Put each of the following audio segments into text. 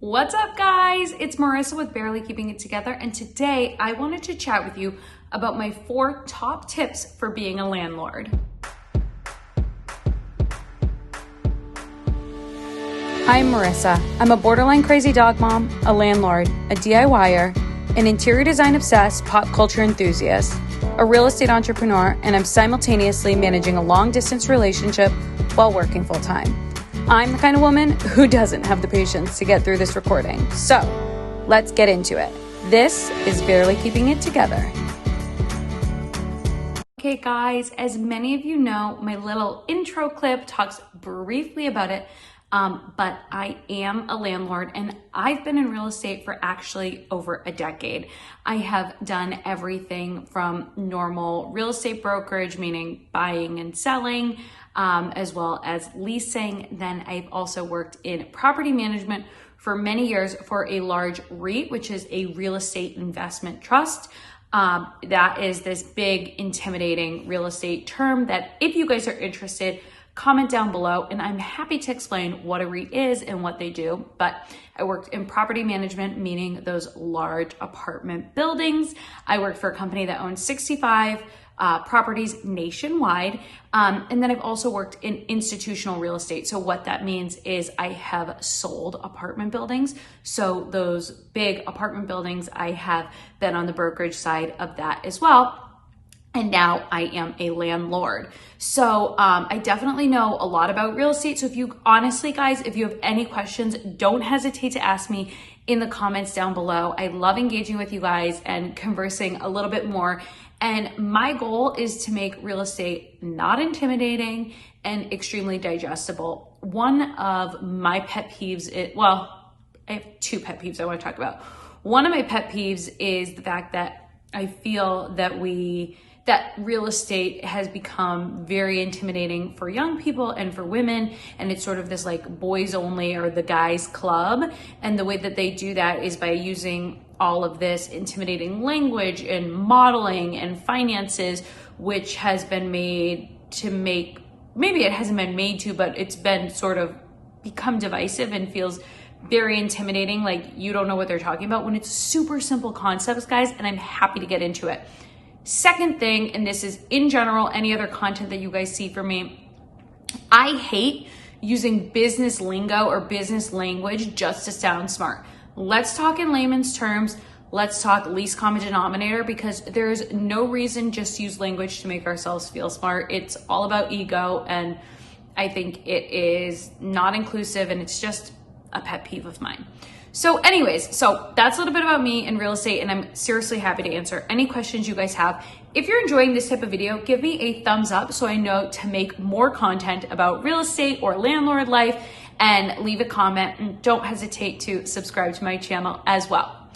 What's up, guys? It's Marissa with Barely Keeping It Together, and today I wanted to chat with you about my 4 top tips for being a landlord. I'm Marissa. I'm a borderline crazy dog mom, a landlord, a DIYer, an interior design obsessed pop culture enthusiast, a real estate entrepreneur, and I'm simultaneously managing a long distance relationship while working full time. I'm the kind of woman who doesn't have the patience to get through this recording. So let's get into it. This is Barely Keeping It Together. Okay, guys, as many of you know, my little intro clip talks briefly about it, but I am a landlord and I've been in real estate for actually over a decade. I have done everything from normal real estate brokerage, meaning buying and selling, as well as leasing. Then I've also worked in property management for many years for a large REIT, which is a real estate investment trust. That is this big, intimidating real estate term that if you guys are interested, comment down below and I'm happy to explain what a REIT is and what they do. But I worked in property management, meaning those large apartment buildings. I worked for a company that owns 65 properties nationwide. And then I've also worked in institutional real estate. So what that means is I have sold apartment buildings. So those big apartment buildings, I have been on the brokerage side of that as well. And now I am a landlord. So I definitely know a lot about real estate. So if you honestly, guys, if you have any questions, don't hesitate to ask me in the comments down below. I love engaging with you guys and conversing a little bit more. And my goal is to make real estate not intimidating and extremely digestible. One of my pet peeves, I have 2 pet peeves I want to talk about. One of my pet peeves is the fact that I feel that real estate has become very intimidating for young people and for women. And it's sort of this like boys only or the guys club. And the way that they do that is by using all of this intimidating language and modeling and finances, which has been made to make, maybe it hasn't been made to, but it's been sort of become divisive and feels very intimidating. Like you don't know what they're talking about when it's super simple concepts, guys. And I'm happy to get into it. Second thing, and this is in general, any other content that you guys see from me, I hate using business lingo or business language just to sound smart. Let's talk in layman's terms. Let's talk least common denominator, because there's no reason just to use language to make ourselves feel smart. It's all about ego, and I think it is not inclusive, and it's just a pet peeve of mine. So anyways, so that's a little bit about me in real estate, and I'm seriously happy to answer any questions you guys have. If you're enjoying this type of video, give me a thumbs up so I know to make more content about real estate or landlord life, and leave a comment, and don't hesitate to subscribe to my channel as well.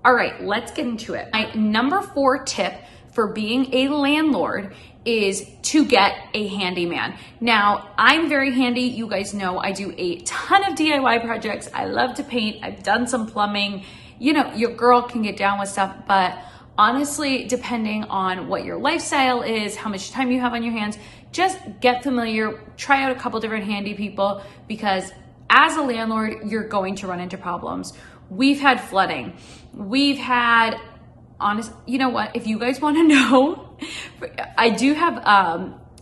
All right, let's get into it. My number 4 tip for being a landlord is to get a handyman. Now, I'm very handy. You guys know I do a ton of DIY projects. I love to paint. I've done some plumbing. You know, your girl can get down with stuff, but honestly, depending on what your lifestyle is, how much time you have on your hands, just get familiar, try out a couple different handy people, because as a landlord, you're going to run into problems. We've had flooding. We've had you know what, if you guys want to know, I do have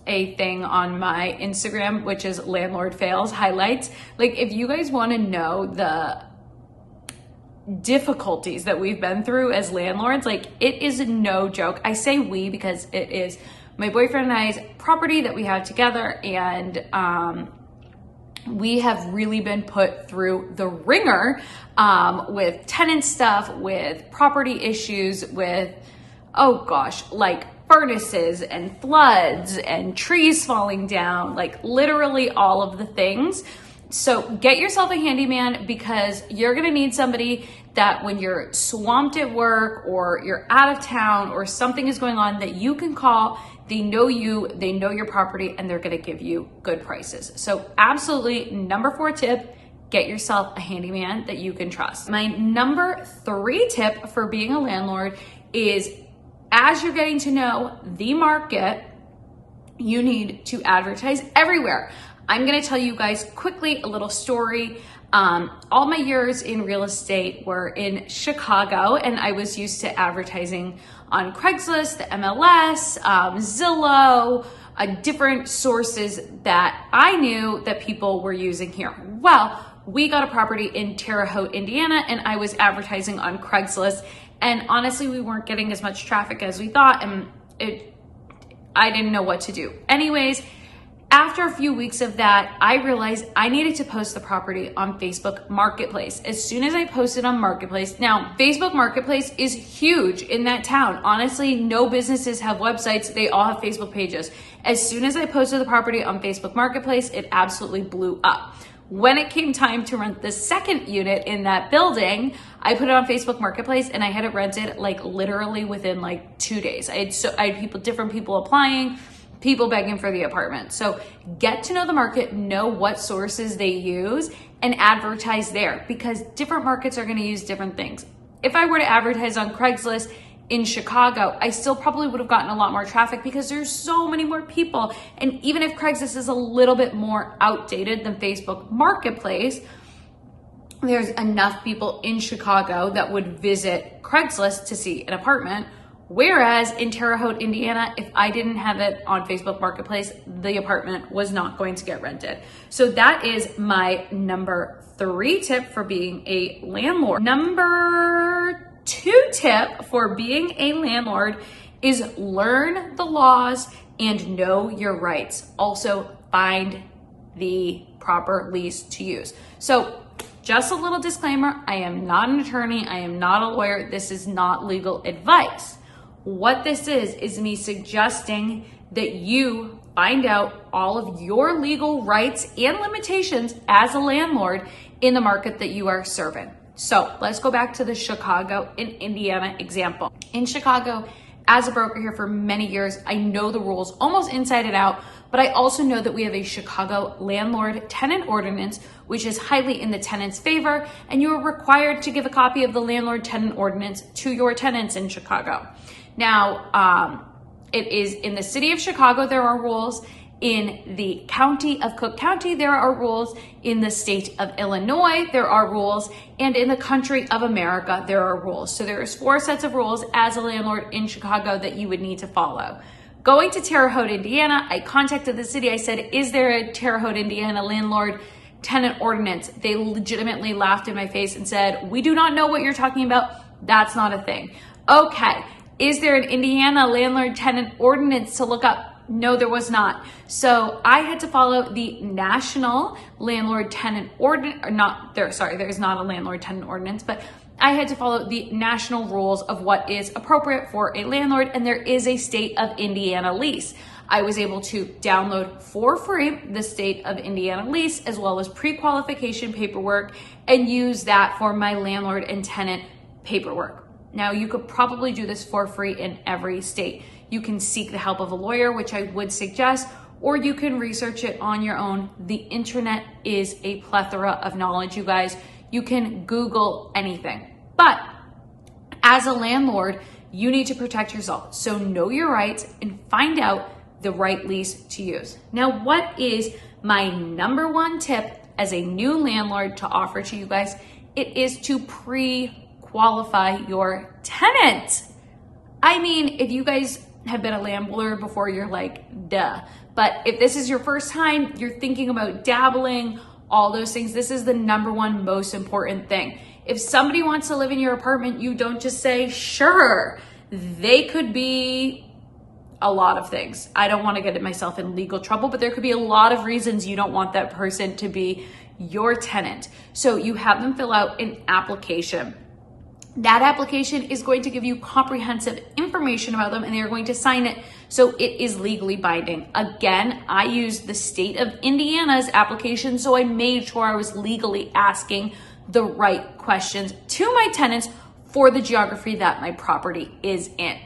a thing on my Instagram, which is landlord fails highlights. Like if you guys want to know the difficulties that we've been through as landlords, like it is no joke. I say we because it is my boyfriend and I's property that we have together, and we have really been put through the ringer with tenant stuff, with property issues, with, oh gosh, like furnaces and floods and trees falling down, like literally all of the things. So get yourself a handyman, because you're gonna need somebody that when you're swamped at work or you're out of town or something is going on, that you can call. They know you, they know your property, and they're gonna give you good prices. So absolutely, number 4 tip, get yourself a handyman that you can trust. My number 3 tip for being a landlord is, as you're getting to know the market, you need to advertise everywhere. I'm gonna tell you guys quickly a little story. All my years in real estate were in Chicago, and I was used to advertising on Craigslist, the MLS, Zillow, different sources that I knew that people were using here. Well, we got a property in Terre Haute, Indiana, and I was advertising on Craigslist. And honestly, we weren't getting as much traffic as we thought, and I didn't know what to do. Anyways, after a few weeks of that, I realized I needed to post the property on Facebook Marketplace. As soon as I posted on Marketplace, now Facebook Marketplace is huge in that town. Honestly, no businesses have websites. They all have Facebook pages. As soon as I posted the property on Facebook Marketplace, it absolutely blew up. When it came time to rent the second unit in that building, I put it on Facebook Marketplace and I had it rented like literally within like 2 days. I had different people applying, people begging for the apartment. So get to know the market, know what sources they use, and advertise there, because different markets are going to use different things. If I were to advertise on Craigslist in Chicago, I still probably would have gotten a lot more traffic because there's so many more people. And even if Craigslist is a little bit more outdated than Facebook Marketplace, there's enough people in Chicago that would visit Craigslist to see an apartment. Whereas in Terre Haute, Indiana, if I didn't have it on Facebook Marketplace, the apartment was not going to get rented. So that is my number 3 tip for being a landlord. Number 2 tip for being a landlord is learn the laws and know your rights. Also, find the proper lease to use. So just a little disclaimer, I am not an attorney, I am not a lawyer, this is not legal advice. What this is me suggesting that you find out all of your legal rights and limitations as a landlord in the market that you are serving. So let's go back to the Chicago and Indiana example. In Chicago, as a broker here for many years, I know the rules almost inside and out, but I also know that we have a Chicago landlord tenant ordinance, which is highly in the tenant's favor, and you are required to give a copy of the landlord tenant ordinance to your tenants in Chicago. Now, it is in the city of Chicago, there are rules. In the county of Cook County, there are rules. In the state of Illinois, there are rules. And in the country of America, there are rules. So there's 4 sets of rules as a landlord in Chicago that you would need to follow. Going to Terre Haute, Indiana, I contacted the city. I said, is there a Terre Haute, Indiana landlord tenant ordinance? They legitimately laughed in my face and said, we do not know what you're talking about. That's not a thing. Okay. Is there an Indiana landlord tenant ordinance to look up? No, there was not. So I had to follow the national landlord tenant ordinance, there's not a landlord tenant ordinance, but I had to follow the national rules of what is appropriate for a landlord, and there is a state of Indiana lease. I was able to download for free the state of Indiana lease as well as pre-qualification paperwork and use that for my landlord and tenant paperwork. Now, you could probably do this for free in every state. You can seek the help of a lawyer, which I would suggest, or you can research it on your own. The internet is a plethora of knowledge, you guys. You can Google anything. But as a landlord, you need to protect yourself. So know your rights and find out the right lease to use. Now, what is my number 1 tip as a new landlord to offer to you guys? It is to pre-qualify your tenant. I mean, if you guys have been a landlord before, you're like, duh. But if this is your first time, you're thinking about dabbling, all those things, this is the number 1 most important thing. If somebody wants to live in your apartment, you don't just say, sure. They could be a lot of things. I don't want to get myself in legal trouble, but there could be a lot of reasons you don't want that person to be your tenant. So you have them fill out an application. That application is going to give you comprehensive information about them, and they're going to sign it so it is legally binding. Again, I used the state of Indiana's application, so I made sure I was legally asking the right questions to my tenants for the geography that my property is in.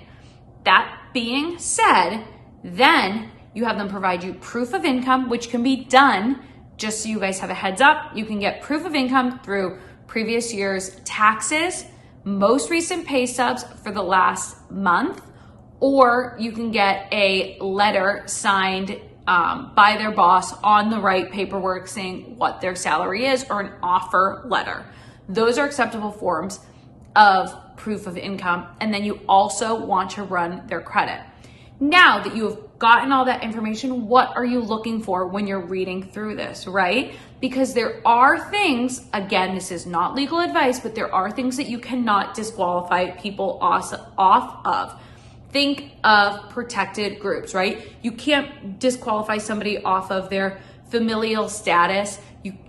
That being said, then you have them provide you proof of income, which can be done, just so you guys have a heads up. You can get proof of income through previous year's taxes, most recent pay stubs for the last month, or you can get a letter signed by their boss on the right paperwork saying what their salary is, or an offer letter. Those are acceptable forms of proof of income. And then you also want to run their credit. Now that you have gotten all that information, what are you looking for when you're reading through this, right? Because there are things, again, this is not legal advice, but there are things that you cannot disqualify people off of. Think of protected groups, right? You can't disqualify somebody off of their familial status,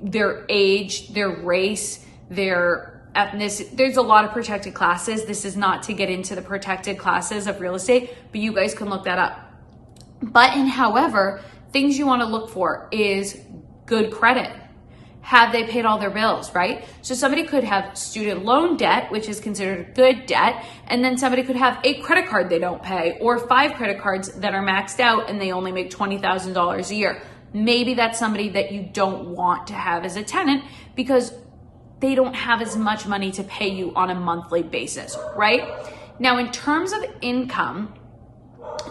their age, their race, their ethnicity. There's a lot of protected classes. This is not to get into the protected classes of real estate, but you guys can look that up. But however, things you want to look for is good credit. Have they paid all their bills, right? So somebody could have student loan debt, which is considered good debt, and then somebody could have a credit card they don't pay, or 5 credit cards that are maxed out and they only make $20,000 a year. Maybe that's somebody that you don't want to have as a tenant because they don't have as much money to pay you on a monthly basis, right? Now, in terms of income,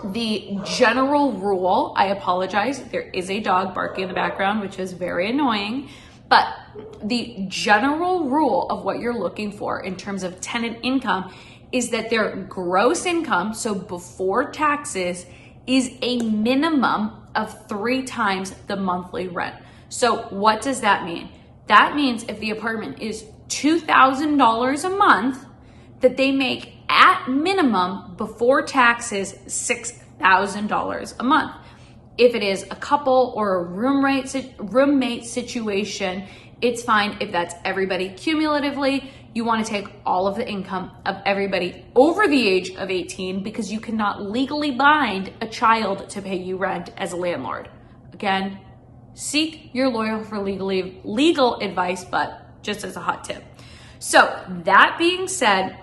the general rule, I apologize, there is a dog barking in the background, which is very annoying, but the general rule of what you're looking for in terms of tenant income is that their gross income, so before taxes, is a minimum of 3 times the monthly rent. So what does that mean? That means if the apartment is $2,000 a month, that they make at minimum before taxes $6,000 a month. If it is a couple or a roommate situation, it's fine if that's everybody cumulatively. You want to take all of the income of everybody over the age of 18 because you cannot legally bind a child to pay you rent as a landlord. Again, seek your lawyer for legal advice, but just as a hot tip. So that being said,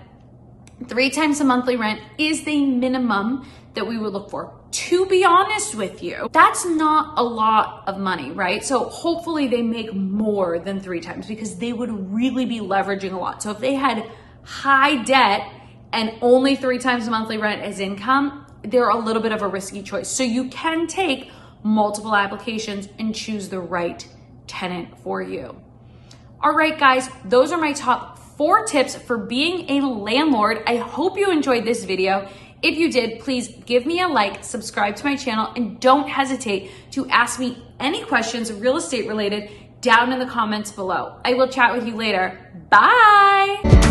3 times the monthly rent is the minimum that we would look for. To be honest with you, that's not a lot of money, right? So hopefully they make more than 3 times because they would really be leveraging a lot. So if they had high debt and only 3 times the monthly rent as income, they're a little bit of a risky choice. So you can take multiple applications and choose the right tenant for you. All right, guys, those are my top 4 tips for being a landlord. I hope you enjoyed this video. If you did, please give me a like, subscribe to my channel, and don't hesitate to ask me any questions real estate related down in the comments below. I will chat with you later. Bye.